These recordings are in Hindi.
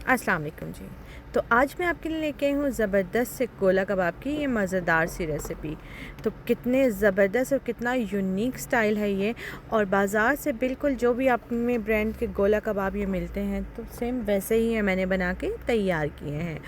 अस्सलाम वालेकुम जी। तो आज मैं आपके लिए लेके आई हूँ ज़बरदस्त से गोला कबाब की ये मज़ेदार सी रेसिपी। तो कितने ज़बरदस्त और कितना यूनिक स्टाइल है ये, और बाज़ार से बिल्कुल जो भी आप में ब्रांड के गोला कबाब ये मिलते हैं तो सेम वैसे ही है, मैंने बना के तैयार किए हैं।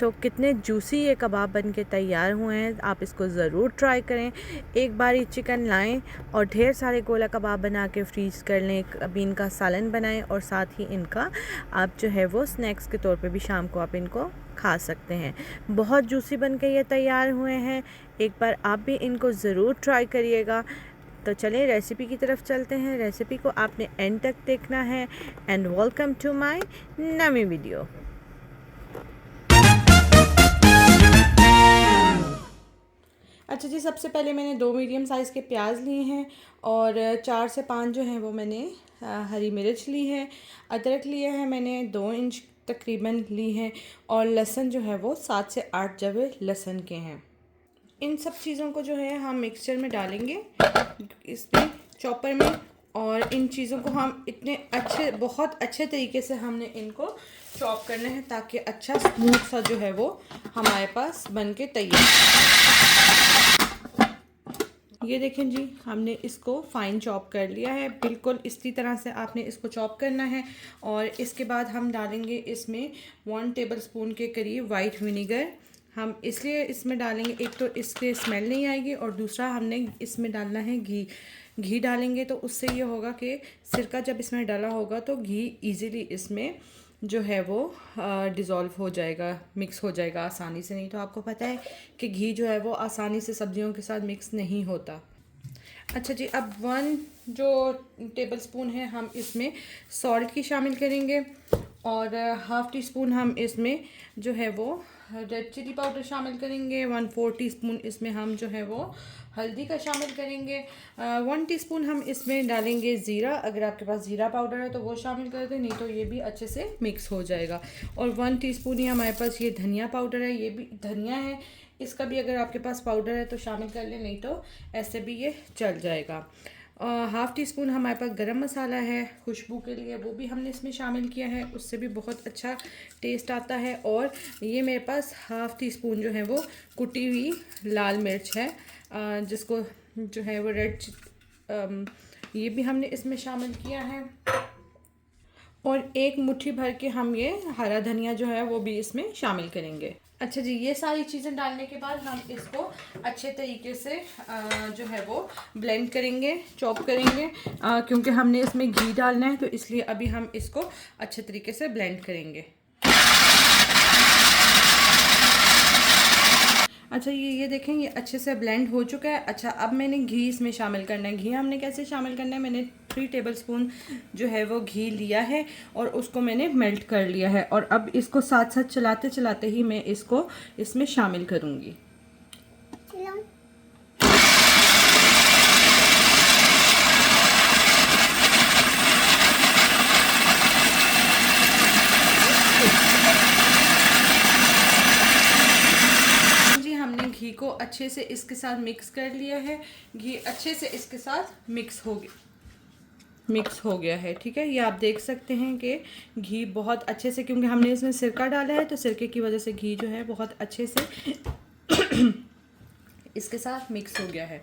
तो कितने जूसी ये कबाब बन के तैयार हुए हैं, आप इसको ज़रूर ट्राई करें। एक बार ये चिकन लाएँ और ढेर सारे गोला कबाब बना के फ्रीज़ कर लें, कभी इनका सालन बनाएं और साथ ही इनका आप जो है वो स्नैक्स के तौर पे भी शाम को आप इनको खा सकते हैं। बहुत जूसी बन के ये तैयार हुए हैं, एक बार आप भी इनको ज़रूर ट्राई करिएगा। तो चलिए रेसिपी की तरफ चलते हैं। रेसिपी को आपने एंड तक देखना है। And welcome to my new video. अच्छा जी, सबसे पहले मैंने 2 मीडियम साइज़ के प्याज लिए हैं और 4 से 5 जो हैं वो मैंने हरी मिर्च ली है। अदरक लिया है मैंने 2 इंच तकरीबन ली है, और लहसुन जो है वो 7 से 8 जवे लहसुन के हैं। इन सब चीज़ों को जो है हम मिक्सचर में डालेंगे इसमें, चॉपर में। और इन चीज़ों को हम बहुत अच्छे तरीके से हमने इनको चॉप करना है, ताकि अच्छा स्मूथ सा जो है वो हमारे पास बन के तैयार। ये देखें जी, हमने इसको फ़ाइन चॉप कर लिया है। बिल्कुल इसी तरह से आपने इसको चॉप करना है। और इसके बाद हम डालेंगे इसमें 1 टेबलस्पून के करीब वाइट विनेगर। हम इसलिए इसमें डालेंगे, एक तो इससे स्मेल नहीं आएगी, और दूसरा हमने इसमें डालना है घी। घी डालेंगे तो उससे ये होगा कि सिरका जब इसमें डाला होगा तो घी इजीली इसमें जो है वो डिज़ोल्व हो जाएगा, मिक्स हो जाएगा आसानी से। नहीं तो आपको पता है कि घी जो है वो आसानी से सब्जियों के साथ मिक्स नहीं होता। अच्छा जी, अब 1 जो टेबलस्पून है हम इसमें सॉल्ट की शामिल करेंगे, और हाफ़ टी स्पून हम इसमें जो है वो रेड चिली पाउडर शामिल करेंगे। 1/4 टीस्पून इसमें हम जो है वो हल्दी का शामिल करेंगे। 1 टीस्पून हम इसमें डालेंगे ज़ीरा। अगर आपके पास ज़ीरा पाउडर है तो वो शामिल कर दें, नहीं तो ये भी अच्छे से मिक्स हो जाएगा। और 1 टीस्पून ही हमारे पास ये धनिया पाउडर है, ये भी धनिया है, इसका भी अगर आपके पास पाउडर है तो शामिल कर लें, नहीं तो ऐसे भी ये चल जाएगा। हाफ़ टी स्पून हमारे पास गरम मसाला है खुशबू के लिए, वो भी हमने इसमें शामिल किया है, उससे भी बहुत अच्छा टेस्ट आता है। और ये मेरे पास हाफ़ टी स्पून जो है वो कुटी हुई लाल मिर्च है, जिसको जो है वो ये भी हमने इसमें शामिल किया है। और एक मुट्ठी भर के हम ये हरा धनिया जो है वो भी इसमें शामिल करेंगे। अच्छा जी, ये सारी चीज़ें डालने के बाद हम इसको अच्छे तरीके से जो है वो ब्लेंड करेंगे, चॉप करेंगे, क्योंकि हमने इसमें घी डालना है, तो इसलिए अभी हम इसको अच्छे तरीके से ब्लेंड करेंगे। अच्छा, ये देखें, ये अच्छे से ब्लेंड हो चुका है। अच्छा, अब मैंने घी इसमें शामिल करना है। घी हमने कैसे शामिल करना है, मैंने 3 टेबलस्पून जो है वो घी लिया है और उसको मैंने मेल्ट कर लिया है, और अब इसको साथ साथ चलाते चलाते ही मैं इसको इसमें शामिल करूँगी। हमने घी को अच्छे से इसके साथ मिक्स कर लिया है। घी अच्छे से इसके साथ मिक्स हो गया है, ठीक है। ये आप देख सकते हैं कि घी बहुत अच्छे से, क्योंकि हमने इसमें सिरका डाला है तो सिरके की वजह से घी जो है बहुत अच्छे से इसके साथ मिक्स हो गया है।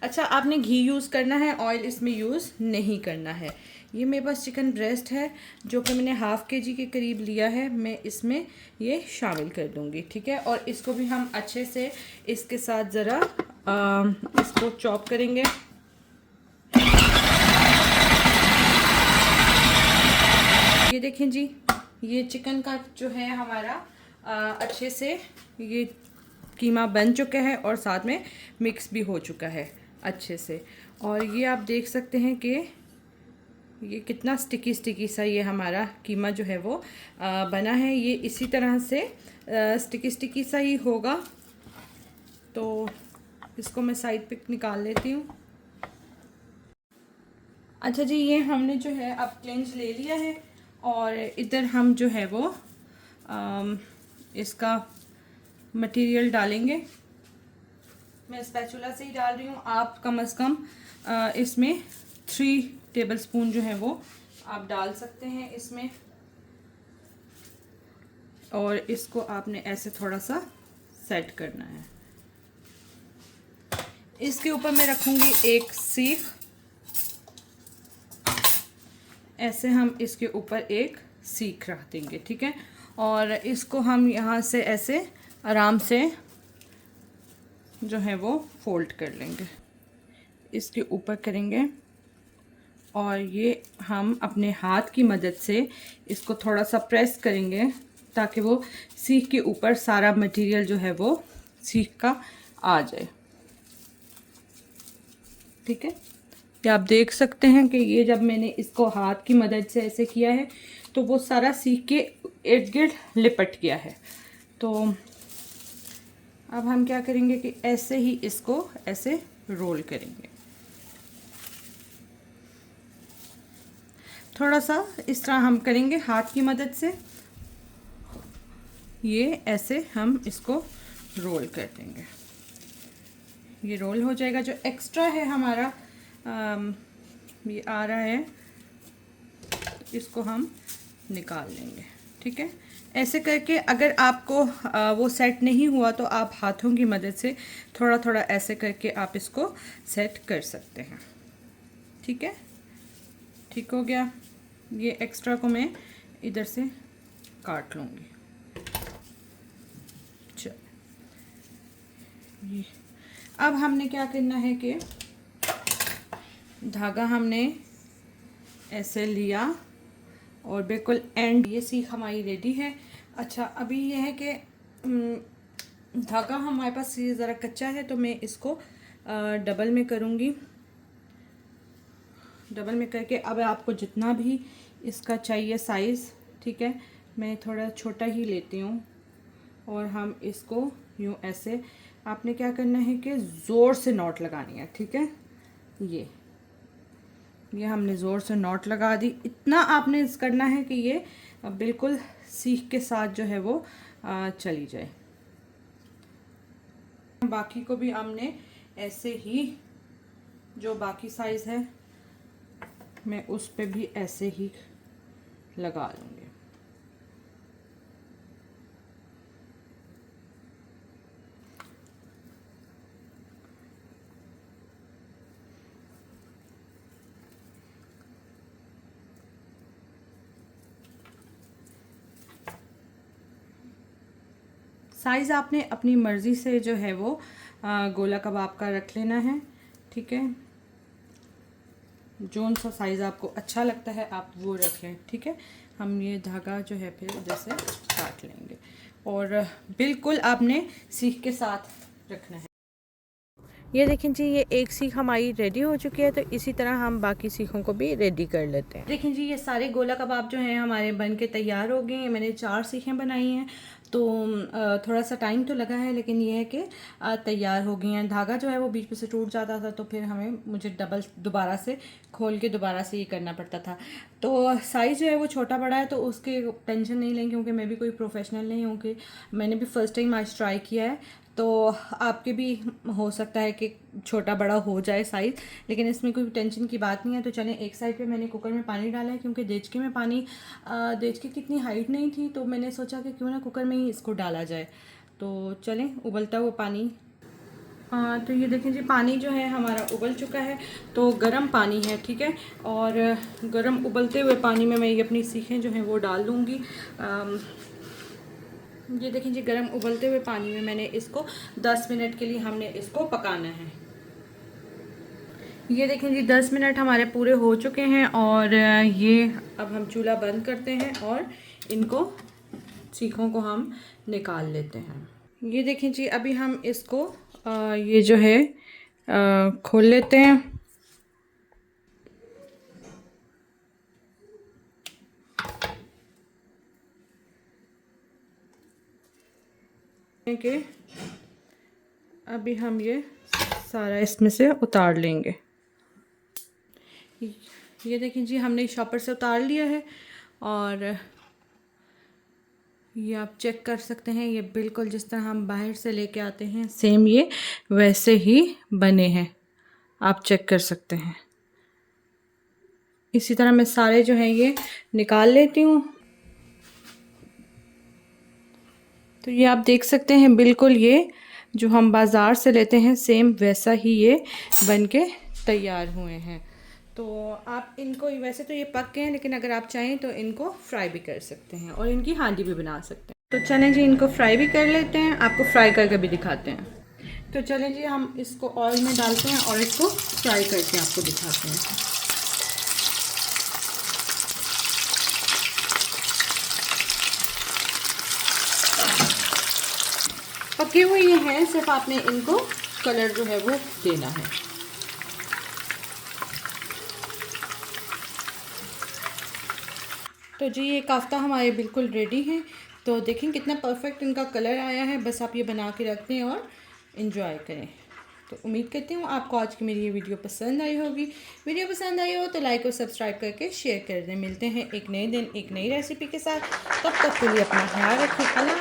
अच्छा, आपने घी यूज़ करना है, ऑयल इसमें यूज़ नहीं करना है। ये मेरे पास चिकन ब्रेस्ट है जो कि मैंने हाफ़ kg के करीब लिया है, मैं इसमें ये शामिल कर दूँगी, ठीक है। और इसको भी हम अच्छे से इसके साथ ज़रा इसको चॉप करेंगे। ये देखें जी, ये चिकन का जो है हमारा अच्छे से ये कीमा बन चुका है और साथ में मिक्स भी हो चुका है अच्छे से। और ये आप देख सकते हैं कि ये कितना स्टिकी स्टिकी सा ये हमारा कीमा जो है वो बना है। ये इसी तरह से स्टिकी स्टिकी सा ही होगा। तो इसको मैं साइड पे निकाल लेती हूँ। अच्छा जी, ये हमने जो है अब क्लेंज ले लिया है, और इधर हम जो है वो इसका मटेरियल डालेंगे। मैं स्पैचुला से ही डाल रही हूँ, आप कम से कम इसमें 3 टेबलस्पून जो है वो आप डाल सकते हैं इसमें। और इसको आपने ऐसे थोड़ा सा सेट करना है। इसके ऊपर मैं रखूँगी एक सीख, ऐसे हम इसके ऊपर एक सीख रख देंगे, ठीक है। और इसको हम यहाँ से ऐसे आराम से जो है वो फोल्ड कर लेंगे, इसके ऊपर करेंगे और ये हम अपने हाथ की मदद से इसको थोड़ा सा प्रेस करेंगे ताकि वो सीख के ऊपर सारा मटेरियल जो है वो सीख का आ जाए, ठीक है। ये आप देख सकते हैं कि ये जब मैंने इसको हाथ की मदद से ऐसे किया है तो वो सारा सीख के इर्द गिर्द लिपट गया है। तो अब हम क्या करेंगे कि ऐसे ही इसको ऐसे रोल करेंगे, थोड़ा सा इस तरह हम करेंगे हाथ की मदद से, ये ऐसे हम इसको रोल कर देंगे। ये रोल हो जाएगा। जो एक्स्ट्रा है हमारा ये आ रहा है, इसको हम निकाल लेंगे, ठीक है। ऐसे करके अगर आपको वो सेट नहीं हुआ तो आप हाथों की मदद से थोड़ा थोड़ा ऐसे करके आप इसको सेट कर सकते हैं, ठीक है। ठीक हो गया। ये एक्स्ट्रा को मैं इधर से काट लूँगी। चल, ये अब हमने क्या करना है कि धागा हमने ऐसे लिया और बिल्कुल एंड, ये सीख हमारी रेडी है। अच्छा, अभी ये है कि धागा हमारे पास ये ज़रा कच्चा है तो मैं इसको डबल में करूँगी। डबल में करके अब आपको जितना भी इसका चाहिए साइज़, ठीक है, मैं थोड़ा छोटा ही लेती हूँ और हम इसको यूँ ऐसे, आपने क्या करना है कि ज़ोर से नॉट लगानी है, ठीक है। ये हमने ज़ोर से नॉट लगा दी। इतना आपने करना है कि ये बिल्कुल सीख के साथ जो है वो चली जाए। बाकी को भी हमने ऐसे ही, जो बाकी साइज़ है मैं उस पे भी ऐसे ही लगा लूँगी। साइज़ आपने अपनी मर्ज़ी से जो है वो गोला कबाब का रख लेना है, ठीक है। जोन सा साइज़ आपको अच्छा लगता है आप वो रख लें, ठीक है। हम ये धागा जो है फिर जैसे काट लेंगे और बिल्कुल आपने सीख के साथ रखना है। ये देखें जी, ये एक सीख हमारी रेडी हो चुकी है, तो इसी तरह हम बाकी सीखों को भी रेडी कर लेते हैं। देखें जी, ये सारे गोला कबाब जो हैं हमारे बन के तैयार हो गए हैं। मैंने 4 सीखें बनाई हैं, तो थोड़ा सा टाइम तो लगा है, लेकिन ये है कि तैयार हो गई हैं। धागा जो है वो बीच में से टूट जाता था तो फिर मुझे दोबारा से खोल के दोबारा से ये करना पड़ता था। तो साइज़ जो है वो छोटा बड़ा है, तो उसके टेंशन नहीं लें, क्योंकि मैं भी कोई प्रोफेशनल नहीं हूँ कि मैंने भी फ़र्स्ट टाइम आज ट्राई किया है, तो आपके भी हो सकता है कि छोटा बड़ा हो जाए साइज़, लेकिन इसमें कोई टेंशन की बात नहीं है। तो चलें, एक साइड पे मैंने कुकर में पानी डाला है, क्योंकि देचके में पानी देचके की इतनी हाइट नहीं थी, तो मैंने सोचा कि क्यों ना कुकर में ही इसको डाला जाए। तो चलें, उबलता हुआ पानी, तो ये देखें जी, पानी जो है हमारा उबल चुका है, तो गर्म पानी है, ठीक है। और गर्म उबलते हुए पानी में मैं ये अपनी सीखें जो हैं वो डाल दूँगी। ये देखें जी, गर्म उबलते हुए पानी में मैंने इसको 10 मिनट के लिए हमने इसको पकाना है। ये देखें जी, 10 मिनट हमारे पूरे हो चुके हैं और ये अब हम चूल्हा बंद करते हैं और इनको सीखों को हम निकाल लेते हैं। ये देखें जी, अभी हम इसको ये जो है खोल लेते हैं। कि अभी हम ये सारा इसमें से उतार लेंगे। ये देखें जी, हमने शॉपर से उतार लिया है और ये आप चेक कर सकते हैं, ये बिल्कुल जिस तरह हम बाहर से लेके आते हैं सेम ये वैसे ही बने हैं, आप चेक कर सकते हैं। इसी तरह मैं सारे जो हैं ये निकाल लेती हूँ। तो ये आप देख सकते हैं बिल्कुल ये जो हम बाज़ार से लेते हैं सेम वैसा ही ये बन के तैयार हुए हैं। तो आप इनको, वैसे तो ये पक गए हैं लेकिन अगर आप चाहें तो इनको फ्राई भी कर सकते हैं और इनकी हांडी भी बना सकते हैं। तो चलें जी इनको फ्राई भी कर लेते हैं, आपको फ्राई करके भी दिखाते हैं। तो चलें जी हम इसको ऑयल में डालते हैं और इसको फ्राई करके आपको दिखाते हैं। पके हुए ये हैं, सिर्फ आपने इनको कलर जो है वो देना है। तो जी ये कोफ्ता हमारे बिल्कुल रेडी हैं। तो देखें कितना परफेक्ट इनका कलर आया है। बस आप ये बना के रख दें और इन्जॉय करें। तो उम्मीद करती हूँ आपको आज की मेरी ये वीडियो पसंद आई होगी। वीडियो पसंद आई हो तो लाइक और सब्सक्राइब करके शेयर कर दें। मिलते हैं एक नए दिन एक नई रेसिपी के साथ। तब तक के लिए अपना ख्याल रखें।